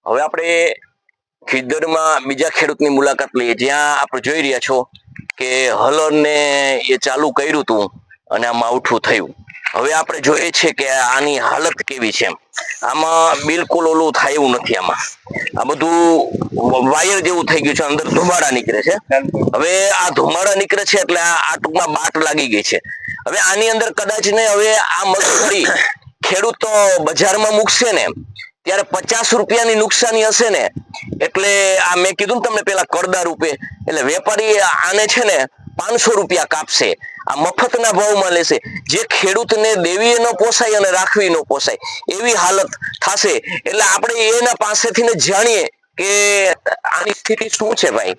હવે આપણે ખીદરમાં બીજા ખેડૂતની મુલાકાત લઈએ, જ્યાં આપણે જોઈ રહ્યા છો કે હલરને એ ચાલુ કર્યું હતું અને આ માવઠું થયું. હવે આપણે જોઈએ છે કે આની હાલત કેવી છે. આમાં બિલકુલ ઓલું થાય એવું નથી. આમાં આ બધું વાયર જેવું થઈ ગયું છે, અંદર ધુમાડા નીકળે છે. હવે આ ધુમાડા નીકળે છે એટલે આ ટૂંકમાં બાટ લાગી ગઈ છે. હવે આની અંદર કદાચ ને હવે આ મગફળી ખેડૂત તો બજારમાં મૂકશે ને ત્યારે 50 રૂપિયાની નુકસાની હશે ને, એટલે આ મેં કીધું ને તમને પેલા કરદા રૂપે, એટલે વેપારી આને છે ને 500 રૂપિયા કાપશે. આ મફતના ભાવમાં લેશે, જે ખેડૂતને દેવી ન પોસાય અને રાખવી ન પોસાય એવી હાલત થશે. એટલે આપણે એના પાસેથી ને જાણીએ કે આની સ્થિતિ શું છે. ભાઈ,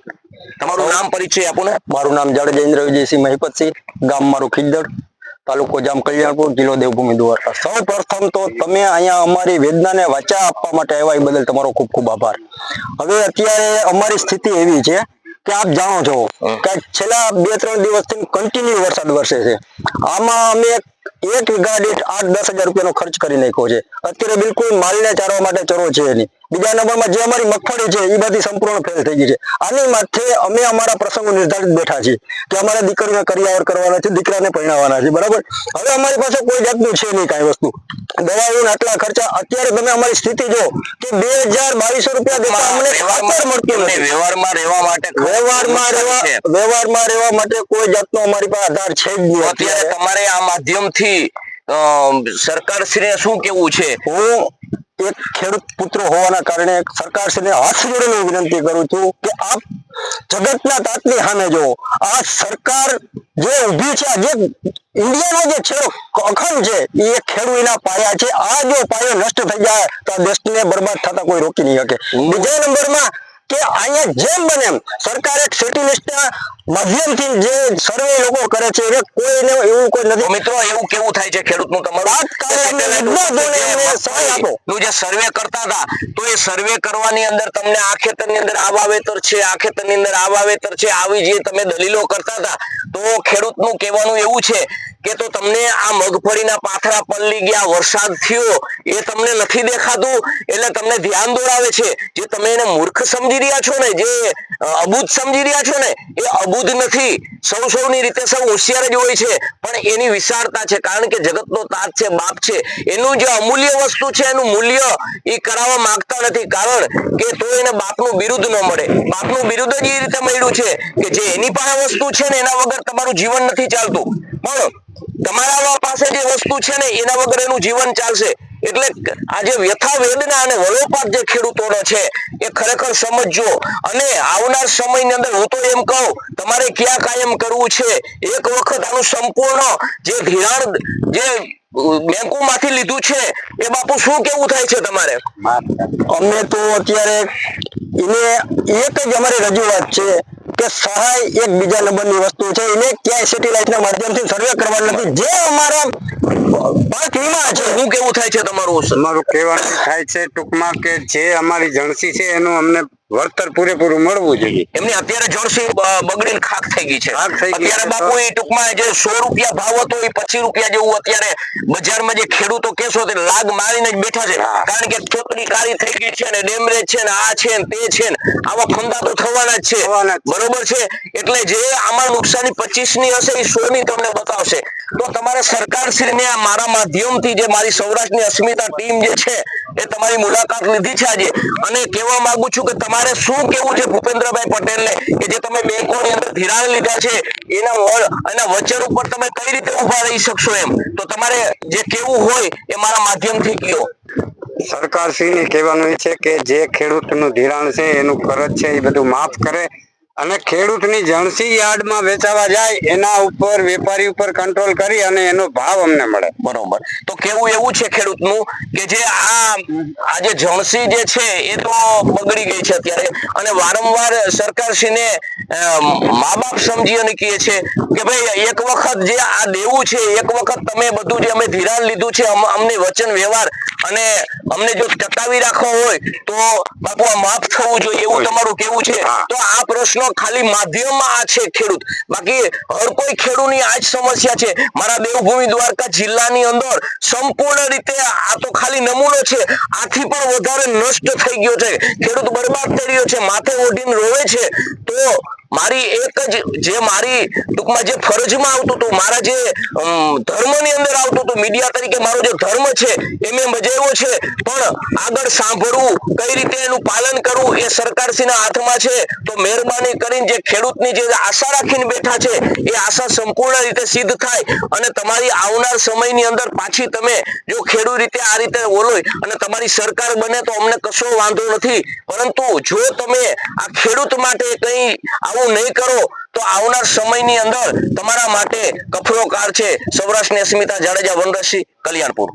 તમારું નામ પરિચય આપો ને. મારું નામ જાડેજા ઇન્દ્ર વિજયસિંહ મહિપતસિંહ, ગામ મારું ખીદડ, તાલુકો જામ કલ્યાણપુર, જિલ્લો દેવભૂમિ દ્વારકા. સૌ પ્રથમ તો તમે અહીંયા અમારી વેદનાને વાચા આપવા માટે આવ્યા એ બદલ તમારો ખૂબ ખૂબ આભાર. હવે અત્યારે અમારી સ્થિતિ એવી છે કે આપ જાણો છો કે છેલ્લા 2-3 દિવસથી કન્ટિન્યુ વરસાદ વરસે છે. આમાં અમે એક વીઘા દીઠ 8-10 હજાર રૂપિયાનો ખર્ચ કરી નાખ્યો છે. અત્યારે બિલકુલ માલને ચારવા માટે ચરો છે નહીં. બીજા નંબરમાં જે અમારી મગફળી છે એ બધી સંપૂર્ણ ફેલ થઈ ગઈ છે. આની માથે અમે અમારા પ્રસંગો નિર્ધારિત બેઠા છીએ કે અમારે દીકરીને કરિયાવર કરવાના છે, દીકરાને પરણાવવાના છે, બરાબર. હવે અમારી પાસે કોઈ જાતનું છે નહીં કાંઈ વસ્તુ. દવાઓના આટલા ખર્ચા, અત્યારે તમે અમારી સ્થિતિ જો કે 2200 રૂપિયા દેતા અમને ખાતર મળતું નથી. વ્યવહારમાં રહેવા માટે કોઈ જાતનો અમારી પાસે આધાર છે જ નહીં. અત્યારે તમારે આ માધ્યમથી સરકારશ્રીને શું કેવું છે? હું એક ખેડૂત પુત્ર હોવાના કારણે સરકારશ્રીને હાથ જોડીને વિનંતી કરું છું કે આપ જગતના તાતની સામે જો આ સરકાર જે ઊભી છે, જે ઇન્ડિયાનો જે છેડો અખંડ છે એ ખેડૂતના પાયા છે. આ જો પાયો નષ્ટ થઈ જાય તો આ દેશને બરબાદ થતા કોઈ રોકી નહીં શકે. બીજા નંબરમાં કે અહીંયા જેમ બને એમ સરકાર એક સેટેલિસ્ટના માધ્યમથી જે સર્વે લોકો કરે છે એ કોઈને એવું કોઈ નથી. મિત્રો, એવું કેવું થાય છે ખેડૂતનું તમારું જે સર્વે કરતા હતા તો એ સર્વે કરવાની અંદર તમને આ ખેતરની અંદર આ વાવેતર છે, આ ખેતરની અંદર આ વાવેતર છે, આવી જે તમે દલીલો કરતા હતા, તો ખેડૂતનું કહેવાનું એવું છે કે તો તમને આ મગફળીના પાથરા પલળી ગયા, વરસાદ થયો એ તમને નથી દેખાતું, એટલે તમને ધ્યાન દોરાવે છે. જે તમે એને મૂર્ખ સમજી રહ્યા છો ને, જે અબૂધ સમજી રહ્યા છો ને, એ અબૂધ નથી. સૌની રીતે સૌ હોશિયાર જ હોય છે, પણ એની વિશાળતા છે. કારણ કે જગતનો તાત છે, બાપ છે. એનું જે અમૂલ્ય વસ્તુ છે એનું મૂલ્ય એ કરાવવા માંગતા નથી, કારણ કે તો એને બાપનું બિરુદ ન મળે. બાપનું બિરુદ જ એ રીતે મળ્યું છે કે જે એની પાસે વસ્તુ છે ને એના વગર તમારું જીવન નથી ચાલતું, પણ તમારા પાસે જે વસ્તુ છે ને એના વગર એનું જીવન ચાલશે. એટલે આજે વ્યથા વેદના અને વલોપાત જે ખેડૂતોનો છે એ ખરેખર સમજજો. અને આવનાર સમયની અંદર હું તો એમ કહું, તમારે ક્યાં કાયમ કરવું છે, એક વખત આનું સંપૂર્ણ જે ધિરાણ જે બેંકોમાંથી લીધું છે એ બાપુ શું કેવું થાય છે તમારે? અમે તો અત્યારે એને એક જ અમારી રજૂઆત છે કે સહાય એક બીજા નંબરની વસ્તુ છે. એને ક્યાંય સેટેલાઇટના માધ્યમથી સર્વે કરવાનું નથી. જે અમારા પાક વીમા છે, શું કેવું થાય છે તમારું? અમારું કહેવાનું થાય છે ટૂંકમાં કે જે અમારી જણસી છે એનું અમને વળતર પૂરેપૂરું મળવું જોઈએ. એમની અત્યારે જણસી બગડીને ખાક થઈ ગઈ છે. અત્યારે બાપુ એ ટૂંકમાં જે 100 રૂપિયા ભાવ હતો એ 25 રૂપિયા જેવું અત્યારે બજારમાં જે ખેડૂતો કેસો તે લાગ મારીને જ બેઠા છે. કારણ કે ચોતરી કાળી થઈ ગઈ છે ને, ડેમરેજ છે ને, આ છે ને તે છે ને, આવા ફંદા તો થવાના જ છે, બરોબર છે. એટલે જે આમાં નુકસાની 25 ની હશે એ 100 ની તમને બતાવશે. તો તમારે સરકારશ્રીને મારા માધ્યમથી જે મારી સૌરાષ્ટ્રની અસ્મિતા ટીમ જે છે એ તમારી મુલાકાત લીધી છે આજે, અને કહેવા માંગુ છું કે તમારે શું કેવું છે ભૂપેન્દ્રભાઈ પટેલને કે જે તમે બેંકોની અંદર ધિરાણ લીધા છે એના વચન ઉપર તમે કઈ રીતે ઉભા રહી શકશો એમ? તો તમારે જે કેવું હોય એ મારા માધ્યમથી કહો. સરકારશ્રીને કહેવાનું છે કે જે ખેડૂતનું ધિરાણ છે એનું કરજ છે એ બધું માફ કરે, અને ખેડૂતની જણસી યાર્ડમાં વેચાવા જાય એના ઉપર વેપારી ઉપર કંટ્રોલ કરી અને એનો ભાવ અમને મળે. બરોબર. તો કેવું એવું છે ખેડૂતનું કે જે આ જે જણસી જે છે એ તો બગડી ગઈ છે અત્યારે, અને વારંવાર સરકારશ્રીને મા બાપ સમજી અને કહે છે કે ભાઈ એક વખત જે આ દેવું છે, એક વખત તમે બધું જે અમે ધિરાણ લીધું છે, અમને વચન વ્યવહાર અને અમને જો ટકાવી રાખવા હોય તો બાપુ આ માફ થવું જોઈએ એવું તમારું કેવું છે. તો આ પ્રશ્નો ખાલી માધ્યમમાં આ છે ખેડૂત, બાકી હર કોઈ ખેડૂતની આ જ સમસ્યા છે. મારા દેવભૂમિ દ્વારકા જિલ્લાની અંદર સંપૂર્ણ રીતે આ તો ખાલી નમૂનો છે, આથી પણ વધારે નષ્ટ થઈ ગયો છે. ખેડૂત બરબાદ થઈ રહ્યો છે, માથે ઓઢીને રોવે છે. તો મારી એક જ જે મારી ટૂંકમાં જે ફરજમાં આવતું હતું, મારા જે ધર્મની અંદર આવતું હતું, મીડિયા તરીકે મારો જે ધર્મ છે એ મેં બજાવ્યો છે, પણ આગળ સાંભળવું, કઈ રીતે એનું પાલન કરવું એ સરકારશ્રીના હાથમાં છે. તો મહેરબાની કરીને જે ખેડૂતની જે આશા રાખીને બેઠા છે એ આશા સંપૂર્ણ રીતે સિદ્ધ થાય અને તમારી આવનાર સમયની અંદર પાછી તમે જો ખેડૂત રીતે આ રીતે બોલો અને તમારી સરકાર બને તો અમને કશો વાંધો નથી, પરંતુ જો તમે આ ખેડૂત માટે કંઈ આવું નહીં કરો તો આવનાર સમયની અંદર તમારા માટે કફરો કાર છે. સૌરાષ્ટ્રની અસ્મિતા જાડેજા, વનરસિંહ, કલ્યાણપુર.